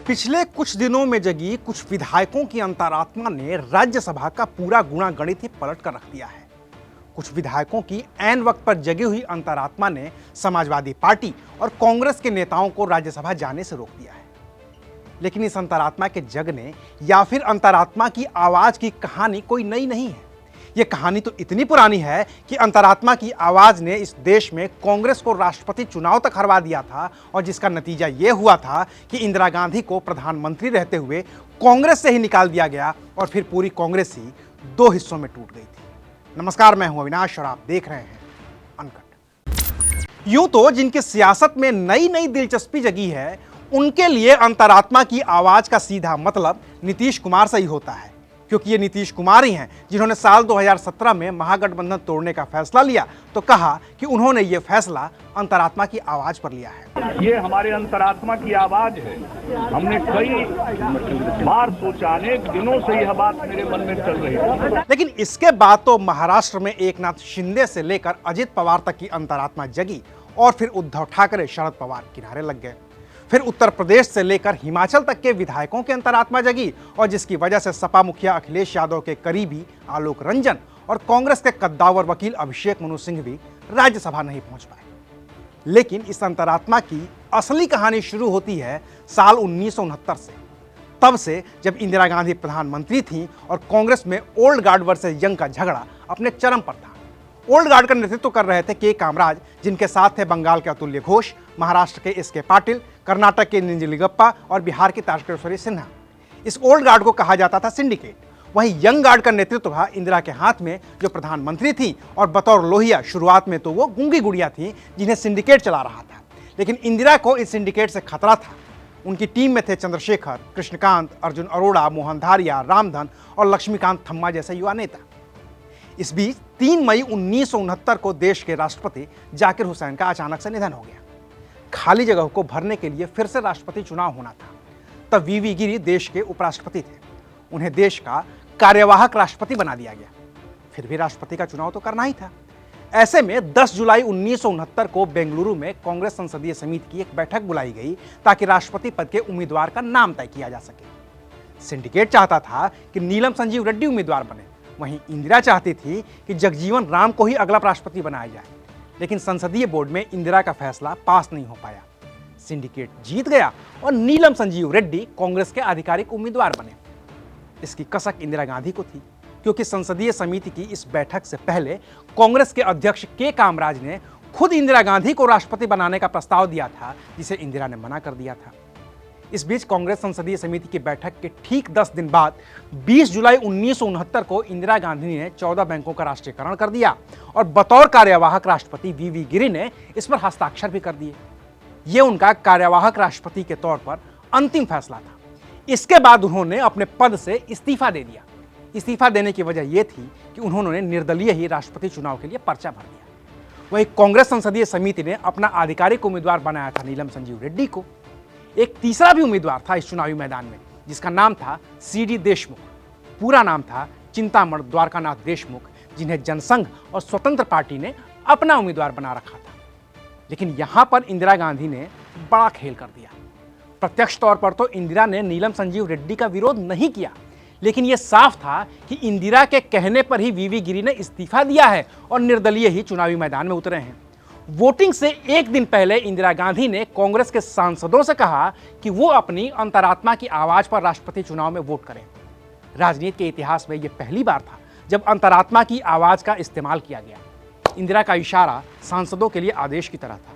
पिछले कुछ दिनों में जगी कुछ विधायकों की अंतरात्मा ने राज्यसभा का पूरा गुणागणित ही पलट कर रख दिया है। कुछ विधायकों की ऐन वक्त पर जगी हुई अंतरात्मा ने समाजवादी पार्टी और कांग्रेस के नेताओं को राज्यसभा जाने से रोक दिया है। लेकिन इस अंतरात्मा के जगने या फिर अंतरात्मा की आवाज की कहानी कोई नई नहीं है। यह कहानी तो इतनी पुरानी है कि अंतरात्मा की आवाज ने इस देश में कांग्रेस को राष्ट्रपति चुनाव तक हरवा दिया था, और जिसका नतीजा यह हुआ था कि इंदिरा गांधी को प्रधानमंत्री रहते हुए कांग्रेस से ही निकाल दिया गया और फिर पूरी कांग्रेस ही दो हिस्सों में टूट गई थी। नमस्कार, मैं हूं अविनाश और आप देख रहे हैं अनकट। यूं तो जिनकी सियासत में नई नई दिलचस्पी जगी है, उनके लिए अंतरात्मा की आवाज का सीधा मतलब नीतीश कुमार से ही होता है, क्योंकि ये नीतीश कुमार ही हैं जिन्होंने साल 2017 में महागठबंधन तोड़ने का फैसला लिया तो कहा कि उन्होंने ये फैसला अंतरात्मा की आवाज पर लिया है। ये हमारे अंतरात्मा की आवाज है। हमने कई बार सोचा, अनेक दिनों से यह बात मेरे मन में चल रही है। लेकिन इसके बाद तो महाराष्ट्र में एकनाथ शिंदे से लेकर अजित पवार तक की अंतरात्मा जगी और फिर उद्धव ठाकरे, शरद पवार किनारे लग गए। फिर उत्तर प्रदेश से लेकर हिमाचल तक के विधायकों की अंतरात्मा जगी, और जिसकी वजह से सपा मुखिया अखिलेश यादव के करीबी आलोक रंजन और कांग्रेस के कद्दावर वकील अभिषेक मनु सिंह भी राज्यसभा नहीं पहुंच पाए। लेकिन इस अंतरात्मा की असली कहानी शुरू होती है साल 1969 से, तब से जब इंदिरा गांधी प्रधानमंत्री थीं और कांग्रेस में ओल्ड गार्ड वर्सेस यंग का झगड़ा अपने चरम पर था। ओल्ड गार्ड का नेतृत्व कर रहे थे के कामराज, जिनके साथ थे बंगाल के अतुल्य घोष, महाराष्ट्र के एस के पाटिल, कर्नाटक के निंजलिगप्पा और बिहार की तारकेश्वरी सिन्हा। इस ओल्ड गार्ड को कहा जाता था सिंडिकेट। वहीं यंग गार्ड का नेतृत्व था इंदिरा के हाथ में, जो प्रधानमंत्री थी, और बतौर लोहिया शुरुआत में तो वो गूंगी गुड़िया थी जिन्हें सिंडिकेट चला रहा था। लेकिन इंदिरा को इस सिंडिकेट से खतरा था। उनकी टीम में थे चंद्रशेखर, कृष्णकांत, अर्जुन अरोड़ा, मोहन धारिया, रामधन और लक्ष्मीकांत थम्मा जैसे युवा नेता। इस बीच 3 मई 1969 को देश के राष्ट्रपति जाकिर हुसैन का अचानक से निधन हो गया। खाली जगह को भरने के लिए फिर से राष्ट्रपति चुनाव होना था। तब वीवी गिरी देश के उपराष्ट्रपति थे। उन्हें देश का कार्यवाहक राष्ट्रपति बना दिया गया। फिर भी राष्ट्रपति का चुनाव तो करना ही था। ऐसे में 10 जुलाई 1969 को बेंगलुरु में कांग्रेस संसदीय समिति की एक बैठक बुलाई गई ताकि राष्ट्रपति पद के उम्मीदवार का नाम तय किया जा सके। सिंडिकेट चाहता था कि नीलम संजीव रेड्डी उम्मीदवार बने। वहीं इंदिरा चाहती थी कि जगजीवन राम को ही अगला राष्ट्रपति बनाया जाए। लेकिन संसदीय बोर्ड में इंदिरा का फैसला पास नहीं हो पाया। सिंडिकेट जीत गया और नीलम संजीव रेड्डी कांग्रेस के आधिकारिक उम्मीदवार बने। इसकी कसक इंदिरा गांधी को थी, क्योंकि संसदीय समिति की इस बैठक से पहले कांग्रेस के अध्यक्ष के कामराज ने खुद इंदिरा गांधी को राष्ट्रपति बनाने का प्रस्ताव दिया था, जिसे इंदिरा ने मना कर दिया था। इस बीच कांग्रेस संसदीय समिति की बैठक के ठीक 10 दिन बाद 20 जुलाई 1969 को इंदिरा गांधी ने 14 बैंकों का राष्ट्रीयकरण कर दिया और बतौर कार्यवाहक राष्ट्रपति वीवी गिरी ने इस पर हस्ताक्षर भी कर दिए। यह उनका कार्यवाहक राष्ट्रपति के तौर पर अंतिम फैसला था। इसके बाद उन्होंने अपने पद से इस्तीफा दे दिया। इस्तीफा देने की वजह यह थी कि उन्होंने निर्दलीय ही राष्ट्रपति चुनाव के लिए पर्चा भर दिया। वहीं कांग्रेस संसदीय समिति ने अपना आधिकारिक उम्मीदवार बनाया था नीलम संजीव रेड्डी को। एक तीसरा भी उम्मीदवार था इस चुनावी मैदान में, जिसका नाम था सीडी देशमुख। पूरा नाम था चिंतामण द्वारकानाथ देशमुख, जिन्हें जनसंघ और स्वतंत्र पार्टी ने अपना उम्मीदवार बना रखा था। लेकिन यहां पर इंदिरा गांधी ने बड़ा खेल कर दिया। प्रत्यक्ष तौर पर तो इंदिरा ने नीलम संजीव रेड्डी का विरोध नहीं किया, लेकिन यह साफ था कि इंदिरा के कहने पर ही वीवी गिरी ने इस्तीफा दिया है और निर्दलीय ही चुनावी मैदान में उतरे हैं। वोटिंग से एक दिन पहले इंदिरा गांधी ने कांग्रेस के सांसदों से कहा कि वो अपनी अंतरात्मा की आवाज पर राष्ट्रपति चुनाव में वोट करें। राजनीति के इतिहास में यह पहली बार था जब अंतरात्मा की आवाज का इस्तेमाल किया गया। इंदिरा का इशारा सांसदों के लिए आदेश की तरह था।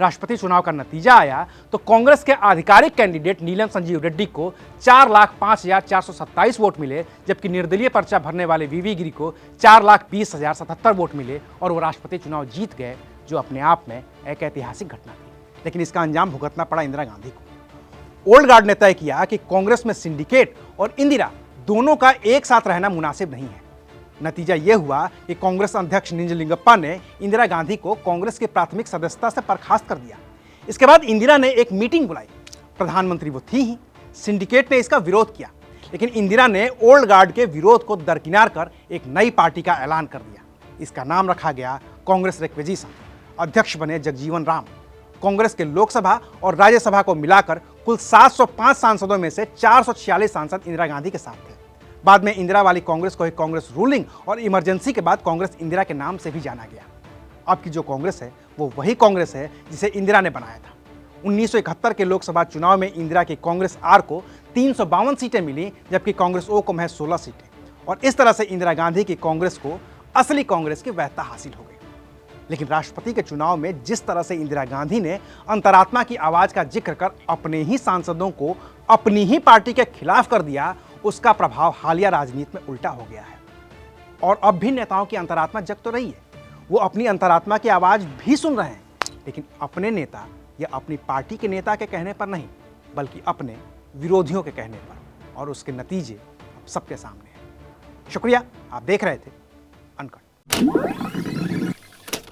राष्ट्रपति चुनाव का नतीजा आया तो कांग्रेस के आधिकारिक कैंडिडेट नीलम संजीव रेड्डी को 4,05,427 वोट मिले, जबकि निर्दलीय पर्चा भरने वाले वीवी गिरी को 4,20,077 वोट मिले और वो राष्ट्रपति चुनाव जीत गए, जो अपने आप में एक ऐतिहासिक घटना थी। लेकिन इसका अंजाम भुगतना पड़ा इंदिरा गांधी को। ओल्ड गार्ड ने तय किया कि कांग्रेस में सिंडिकेट और इंदिरा दोनों का एक साथ रहना मुनासिब नहीं है। नतीजा यह हुआ कि कांग्रेस अध्यक्ष निंजलिंगप्पा ने इंदिरा गांधी को कांग्रेस की प्राथमिक सदस्यता से बर्खास्त कर दिया। इसके बाद इंदिरा ने एक मीटिंग बुलाई। प्रधानमंत्री वो थी ही। सिंडिकेट ने इसका विरोध किया, लेकिन इंदिरा ने ओल्ड गार्ड के विरोध को दरकिनार कर एक नई पार्टी का ऐलान कर दिया। इसका नाम रखा गया कांग्रेस रिक्विजिशन। अध्यक्ष बने जगजीवन राम। कांग्रेस के लोकसभा और राज्यसभा को मिलाकर कुल 705 सांसदों में से 446 सांसद इंदिरा गांधी के साथ थे। बाद में इंदिरा वाली कांग्रेस को ही कांग्रेस रूलिंग और इमरजेंसी के बाद कांग्रेस इंदिरा के नाम से भी जाना गया। अब की जो कांग्रेस है वो वही कांग्रेस है जिसे इंदिरा ने बनाया था। 1971 के लोकसभा चुनाव में इंदिरा की कांग्रेस आर को 352 सीटें मिली, जबकि कांग्रेस ओ को महज 16 सीटें, और इस तरह से इंदिरा गांधी की कांग्रेस को असली कांग्रेस की वैधता हासिल हो गई। लेकिन राष्ट्रपति के चुनाव में जिस तरह से इंदिरा गांधी ने अंतरात्मा की आवाज का जिक्र कर अपने ही सांसदों को अपनी ही पार्टी के खिलाफ कर दिया, उसका प्रभाव हालिया राजनीति में उल्टा हो गया है। और अब भी नेताओं की अंतरात्मा जग तो रही है, वो अपनी अंतरात्मा की आवाज भी सुन रहे हैं, लेकिन अपने नेता या अपनी पार्टी के नेता के कहने पर नहीं, बल्कि अपने विरोधियों के कहने पर, और उसके नतीजे अब सबके सामने हैं। शुक्रिया, आप देख रहे थे अनकट।